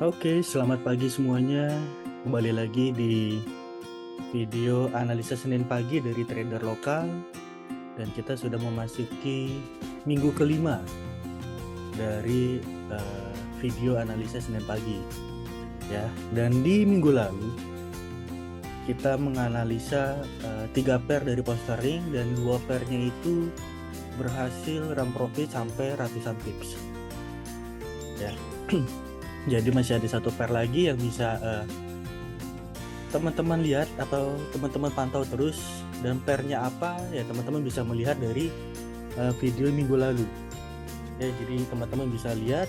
Oke, selamat pagi semuanya. Kembali lagi di video analisa Senin pagi dari trader lokal, dan kita sudah memasuki minggu kelima dari video analisa Senin pagi ya. Dan di minggu lalu kita menganalisa 3 pair dari posturing, dan 2 pairnya itu berhasil run profit sampai ratusan pips ya. Jadi masih ada satu pair lagi yang bisa teman-teman lihat atau teman-teman pantau terus, dan pairnya apa ya teman-teman bisa melihat dari video minggu lalu ya. Jadi teman-teman bisa lihat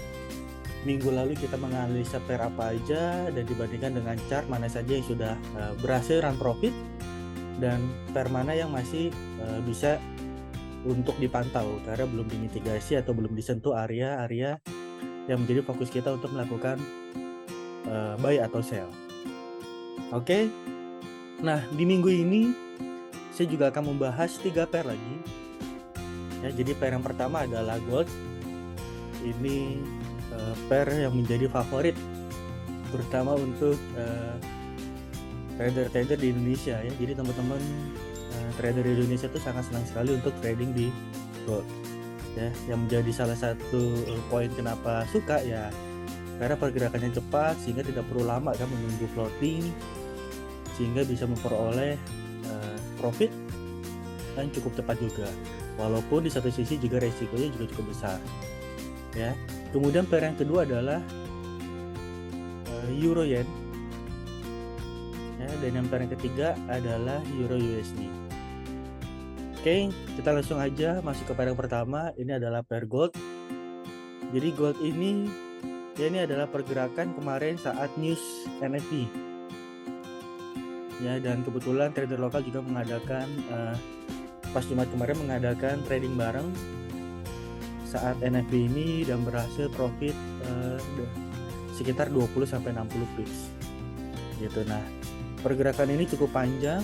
minggu lalu kita menganalisa pair apa aja, dan dibandingkan dengan chart mana saja yang sudah berhasil run profit, dan pair mana yang masih bisa untuk dipantau karena belum dimitigasi atau belum disentuh area-area yang menjadi fokus kita untuk melakukan buy atau sell. Oke. Nah, di minggu ini saya juga akan membahas 3 pair lagi ya. Jadi pair yang pertama adalah gold. Ini pair yang menjadi favorit terutama untuk trader-trader di Indonesia ya. Jadi teman-teman trader di Indonesia itu sangat senang sekali untuk trading di gold ya. Yang menjadi salah satu poin kenapa suka ya karena pergerakannya cepat, sehingga tidak perlu lama kan menunggu floating, sehingga bisa memperoleh profit dan cukup cepat juga, walaupun di satu sisi juga resikonya juga cukup besar ya. Kemudian pair yang kedua adalah euro yen ya, dan yang pair yang ketiga adalah euro USD. Oke, kita langsung aja masuk ke pair yang pertama. Ini adalah pair gold. Jadi gold ini ya, ini adalah pergerakan kemarin saat news NFP ya, dan kebetulan trader lokal juga mengadakan pas Jumat kemarin mengadakan trading bareng saat NFP ini, dan berhasil profit sekitar 20-60 pips gitu. Nah, pergerakan ini cukup panjang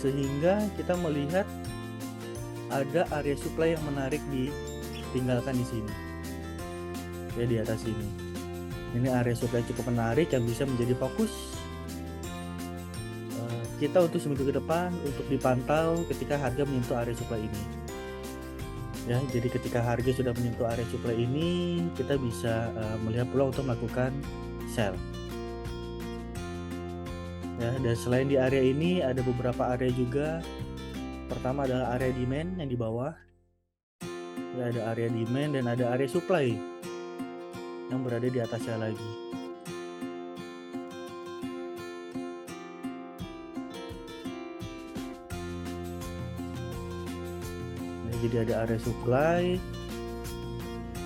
sehingga kita melihat ada area supply yang menarik ditinggalkan di sini ya, di atas ini. Ini area supply cukup menarik yang bisa menjadi fokus kita untuk seminggu ke depan untuk dipantau ketika harga menyentuh area supply ini ya. Jadi ketika harga sudah menyentuh area supply ini, kita bisa melihat peluang untuk melakukan sell ya. Dan selain di area ini ada beberapa area juga. Pertama adalah area demand yang di bawah ya, ada area demand dan ada area supply yang berada di atasnya lagi. Nah, jadi ada area supply,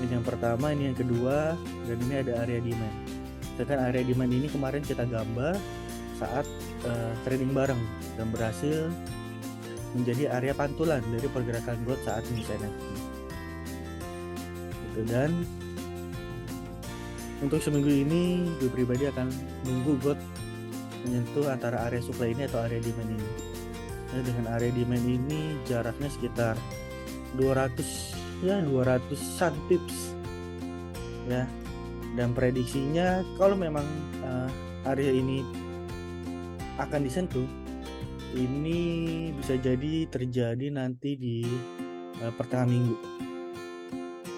ini yang pertama, ini yang kedua, dan ini ada area demand. Sedangkan area demand ini kemarin kita gambar saat trading bareng dan berhasil menjadi area pantulan dari pergerakan gold saat news NFT gitu. Dan untuk seminggu ini gue pribadi akan nunggu gold menyentuh antara area supply ini atau area demand ini ya. Dengan area demand ini jaraknya sekitar 200-an pips ya, dan prediksinya kalau memang area ini akan disentuh, ini bisa jadi terjadi nanti di pertengahan minggu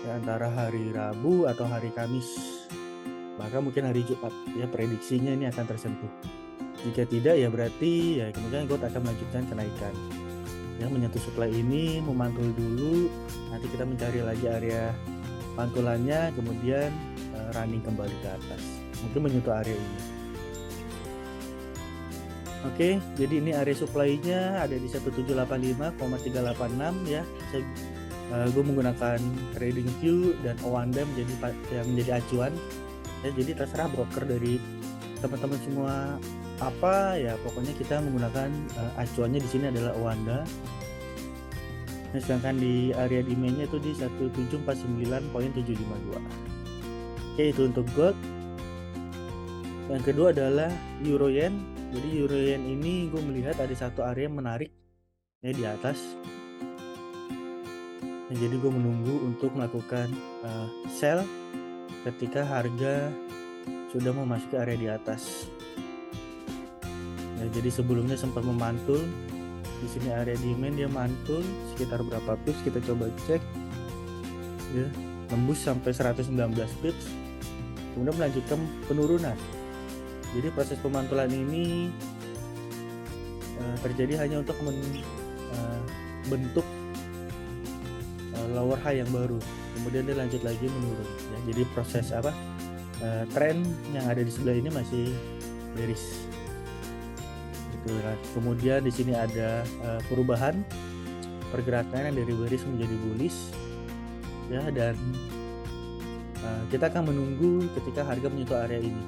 ya, antara hari Rabu atau hari Kamis, bahkan mungkin hari Jumat ya. Prediksinya ini akan tersentuh. Jika tidak ya berarti ya kemungkinan gold akan melanjutkan kenaikan ya, menyentuh supply ini, memantul dulu, nanti kita mencari lagi area pantulannya, kemudian running kembali ke atas, mungkin menyentuh area ini. Oke, jadi ini area supply-nya ada di 1785,386 ya. Gue menggunakan TradingView dan Oanda menjadi acuan ya. Jadi terserah broker dari teman-teman semua apa ya, pokoknya kita menggunakan acuannya di sini adalah Oanda. Nah, sedangkan di area demand-nya itu di 1749.752. Oke, itu untuk gold. Yang kedua adalah euro yen. Jadi euro yen ini gue melihat ada satu area yang menarik ya di atas. Nah, jadi gue menunggu untuk melakukan sell ketika harga sudah memasuki area di atas. Ya, jadi sebelumnya sempat memantul. Di sini area demand dia mantul sekitar berapa pips, kita coba cek. Ya, tembus sampai 119 pips. Kemudian melanjutkan penurunan. Jadi proses pemantulan ini terjadi hanya untuk bentuk lower high yang baru. Kemudian dia lanjut lagi menurun. Ya, jadi proses tren yang ada di sebelah ini masih bearish. Kemudian di sini ada perubahan pergerakan yang dari bearish menjadi bullish, ya, dan kita akan menunggu ketika harga menyentuh area ini.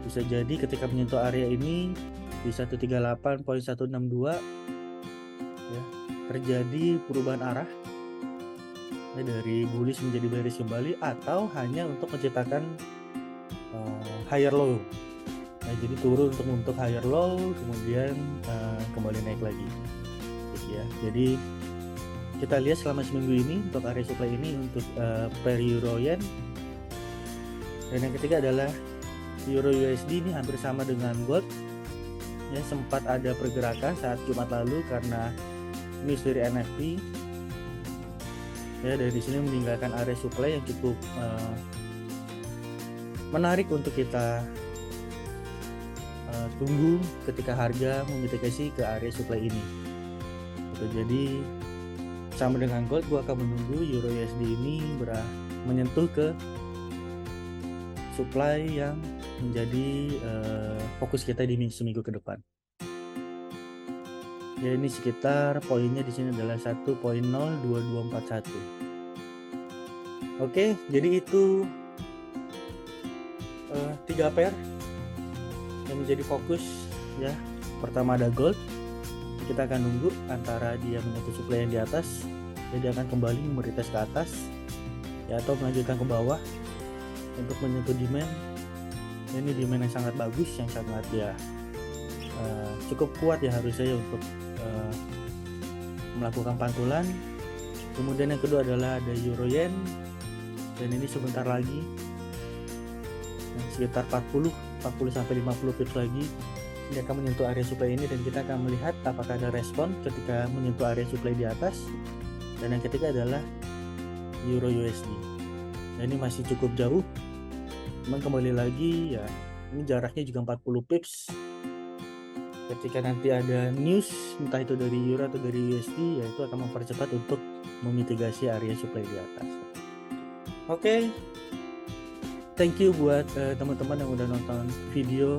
Bisa jadi ketika menyentuh area ini di 138.162, ya, terjadi perubahan arah, ya, dari bullish menjadi bearish kembali, atau hanya untuk menciptakan higher low. Nah, jadi turun untuk higher low, kemudian kembali naik lagi, gitu ya. Jadi kita lihat selama seminggu ini untuk area supply ini untuk per euro yen, dan yang ketiga adalah euro USD. Ini hampir sama dengan gold, ya, sempat ada pergerakan saat Jumat lalu karena news dari NFP, ya, dari sini meninggalkan area supply yang cukup menarik untuk kita tunggu ketika harga memitigasi ke area supply ini. Jadi sama dengan gold, gua akan menunggu euro USD ini menyentuh ke supply yang menjadi fokus kita di seminggu ke depan. Ya, ini sekitar poinnya di sini adalah 1.02241. Oke, jadi itu 3 pair yang menjadi fokus, ya. Pertama ada gold, kita akan nunggu antara dia menyentuh supply yang di atas, jadi akan kembali meretest ke atas, ya, atau melanjutkan ke bawah untuk menyentuh demand. Ini demand yang sangat bagus, yang sangat, ya, cukup kuat, ya, harusnya, ya, untuk melakukan pantulan. Kemudian yang kedua adalah ada euro yen, dan ini sebentar lagi, sekitar 40 sampai 50 pips lagi dia akan menyentuh area supply ini, dan kita akan melihat apakah ada respon ketika menyentuh area supply di atas. Dan yang ketiga adalah euro USD. Nah, ini masih cukup jauh, cuman kembali lagi, ya, ini jaraknya juga 40 pips. Ketika nanti ada news entah itu dari euro atau dari USD, ya, itu akan mempercepat untuk memitigasi area supply di atas. Oke. Thank you buat teman-teman yang udah nonton video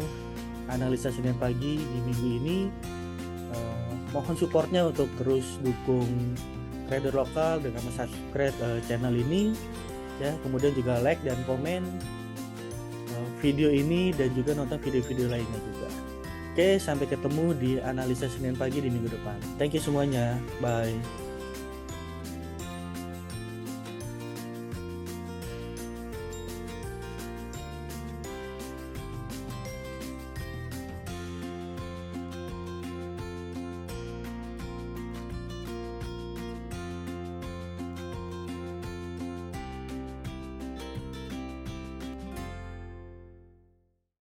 analisa Senin pagi di minggu ini. Mohon supportnya untuk terus dukung trader lokal dengan subscribe channel ini, ya. Kemudian juga like dan komen video ini, dan juga nonton video-video lainnya juga. Oke, sampai ketemu di analisa Senin pagi di minggu depan. Thank you semuanya. Bye.